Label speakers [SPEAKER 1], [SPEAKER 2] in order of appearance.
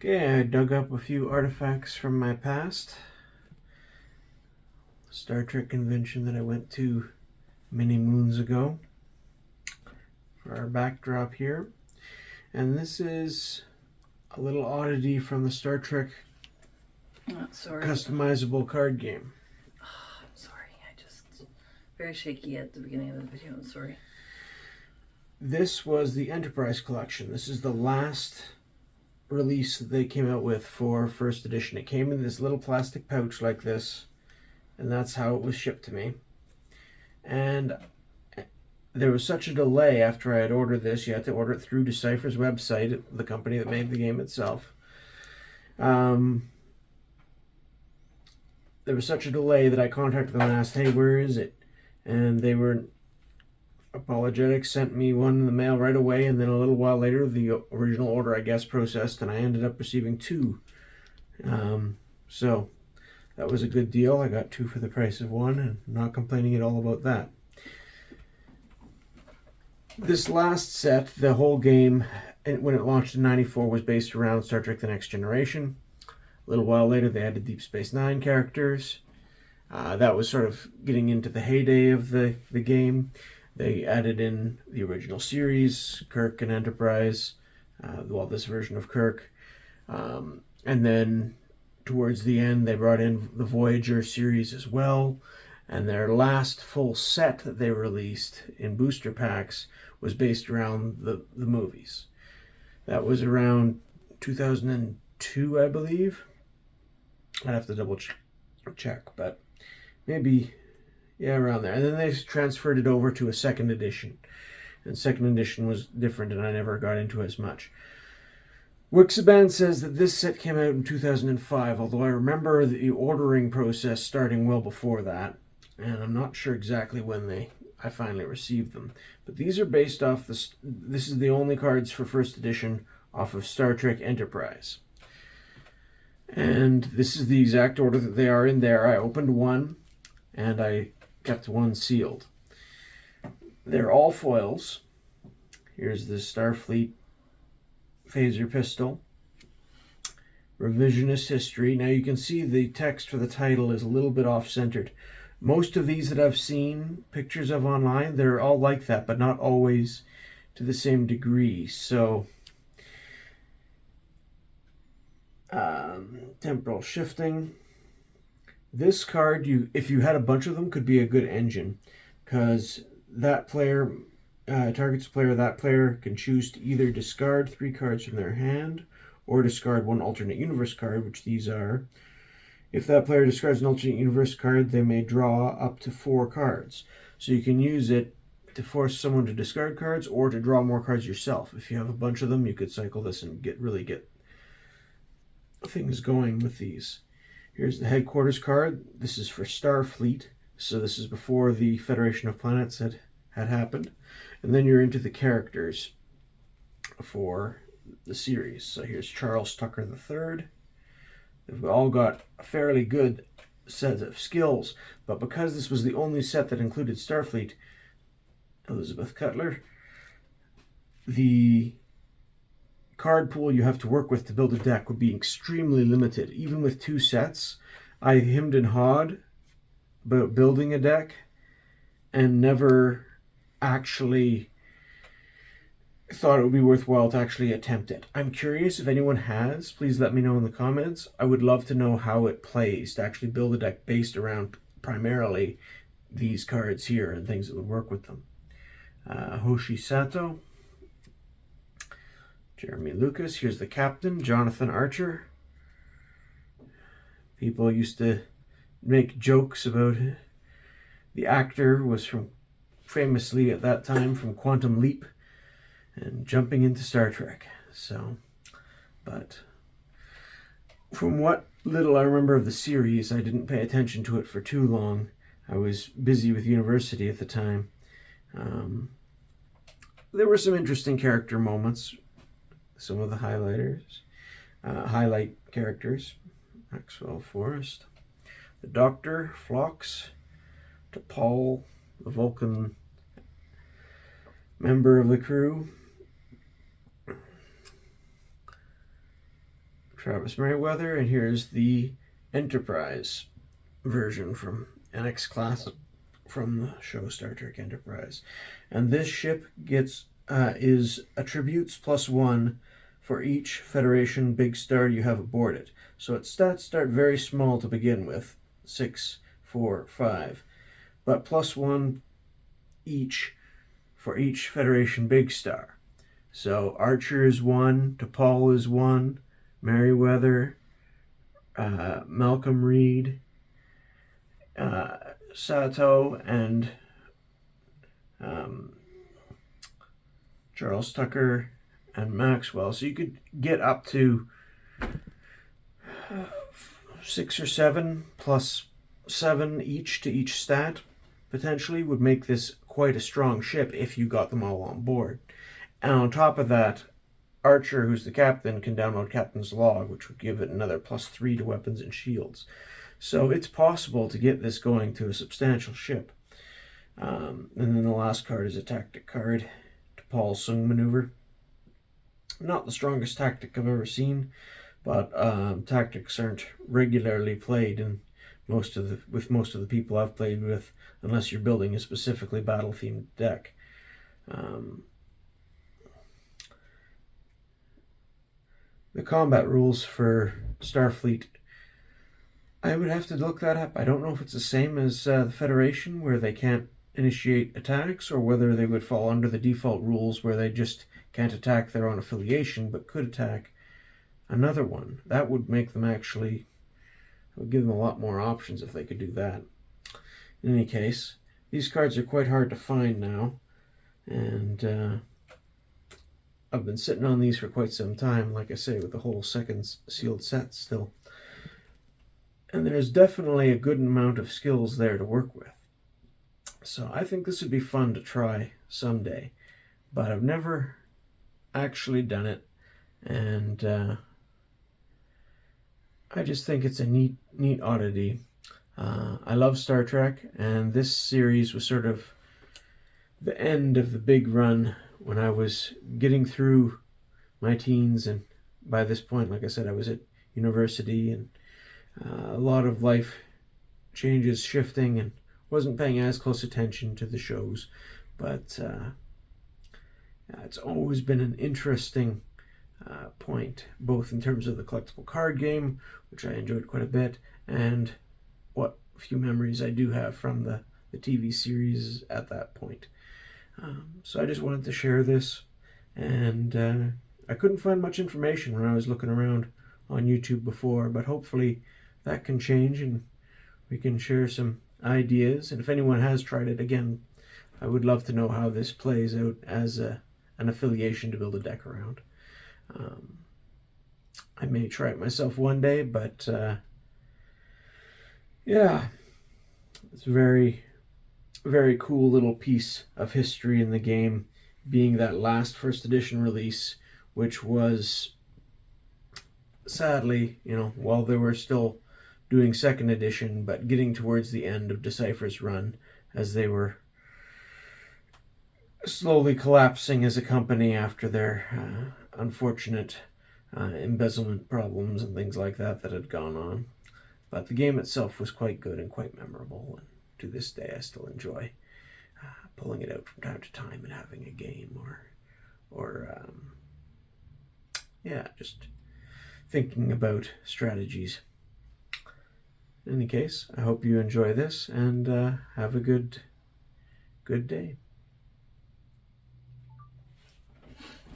[SPEAKER 1] Okay, I dug up a few artifacts from my past. Star Trek convention that I went to many moons ago for our backdrop here. And this is a little oddity from the Star Trek customizable card game.
[SPEAKER 2] Oh, I'm sorry. I just very shaky at the beginning of the video. I'm sorry.
[SPEAKER 1] This was the Enterprise collection. This is the last release that they came out with for first edition. It came in this little plastic pouch like this, and that's how it was shipped to me. And there was such a delay after I had ordered this. You had to order it through Decipher's website, the company that made the game itself. There was such a delay that I contacted them and asked, hey, where is it? And they were apologetic, sent me one in the mail right away, and then a little while later the original order, I guess, processed, and I ended up receiving two. So that was a good deal. I got two for the price of one, and I'm not complaining at all about that. This last set, the whole game, when it launched in '94, was based around Star Trek The Next Generation. A little while later they added Deep Space Nine characters. That was sort of getting into the heyday of the game. They added in the original series, Kirk and Enterprise, this version of Kirk. And then towards the end, they brought in the Voyager series as well. And their last full set that they released in booster packs was based around the movies. That was around 2002, I believe. I'd have to double check, but maybe... yeah, around there. And then they transferred it over to a second edition. And second edition was different, and I never got into it as much. Wixaban says that this set came out in 2005, although I remember the ordering process starting well before that. And I'm not sure exactly when I finally received them. But these are based off this is the only cards for first edition off of Star Trek Enterprise. And this is the exact order that they are in there. I opened one, and I kept one sealed. They're all foils. Here's the Starfleet phaser pistol. Revisionist history. Now you can see the text for the title is a little bit off-centered. Most of these that I've seen pictures of online, they're all like that, but not always to the same degree. So, temporal shifting. This card, if you had a bunch of them, could be a good engine, because that player targets a player. That player can choose to either discard 3 cards from their hand or discard 1 alternate universe card, which these are. If that player discards an alternate universe card, they may draw up to 4 cards. So you can use it to force someone to discard cards or to draw more cards yourself. If you have a bunch of them, you could cycle this and really get things going with these. Here's the headquarters card. This is for Starfleet. So this is before the Federation of Planets had happened. And then you're into the characters for the series. So here's Charles Tucker III. They've all got a fairly good set of skills. But because this was the only set that included Starfleet, Elizabeth Cutler, the card pool you have to work with to build a deck would be extremely limited. Even with 2 sets, I hemmed and hawed about building a deck and never actually thought it would be worthwhile to actually attempt it. I'm curious if anyone has. Please let me know in the comments. I would love to know how it plays to actually build a deck based around primarily these cards here and things that would work with them. Hoshi Sato. Jeremy Lucas. Here's the captain, Jonathan Archer. People used to make jokes about it. The actor was famously at that time from Quantum Leap and jumping into Star Trek. So, but from what little I remember of the series, I didn't pay attention to it for too long. I was busy with university at the time. There were some interesting character moments. Some of the highlight characters. Maxwell Forrest. The Doctor, Phlox. T'Pol, the Vulcan member of the crew. Travis Merriweather, and here's the Enterprise version from NX Classic from the show Star Trek Enterprise. And this ship gets is attributes +1 for each Federation big star you have aboard it. So its stats start very small to begin with, 6, 4, 5, but +1 each for each Federation big star. So Archer is 1, T'Pol is 1, Merriweather, Malcolm Reed, Sato, and Charles Tucker and Maxwell. So you could get up to 6 or 7 plus 7 each to each stat. Potentially would make this quite a strong ship if you got them all on board. And on top of that, Archer, who's the captain, can download Captain's Log, which would give it another +3 to weapons and shields. So it's possible to get this going to a substantial ship. And then the last card is a tactic card, T'Pol Sung Maneuver. Not the strongest tactic I've ever seen, but tactics aren't regularly played in most of the people I've played with, unless you're building a specifically battle-themed deck. The combat rules for Starfleet, I would have to look that up. I don't know if it's the same as the Federation, where they can't initiate attacks, or whether they would fall under the default rules where they just can't attack their own affiliation, but could attack another one. That would make them actually, would give them a lot more options if they could do that. In any case, these cards are quite hard to find now, and I've been sitting on these for quite some time, like I say, with the whole second sealed set still. And there's definitely a good amount of skills there to work with. So I think this would be fun to try someday, but I've never actually done it, and I just think it's a neat oddity. I love Star Trek, and this series was sort of the end of the big run when I was getting through my teens, and by this point, like I said, I was at university, and a lot of life changes shifting, and wasn't paying as close attention to the shows, but it's always been an interesting point, both in terms of the collectible card game, which I enjoyed quite a bit, and what few memories I do have from the TV series at that point. So I just wanted to share this, and I couldn't find much information when I was looking around on YouTube before, but hopefully that can change and we can share some ideas. And if anyone has tried it, again, I would love to know how this plays out as an affiliation to build a deck around. I may try it myself one day, but yeah, it's a very, very cool little piece of history in the game, being that last first edition release, which was sadly, while they were still doing second edition, but getting towards the end of Decipher's run, as they were slowly collapsing as a company after their unfortunate embezzlement problems and things like that had gone on. But the game itself was quite good and quite memorable, and to this day I still enjoy pulling it out from time to time and having a game, or just thinking about strategies. In any case, I hope you enjoy this, and have a good day.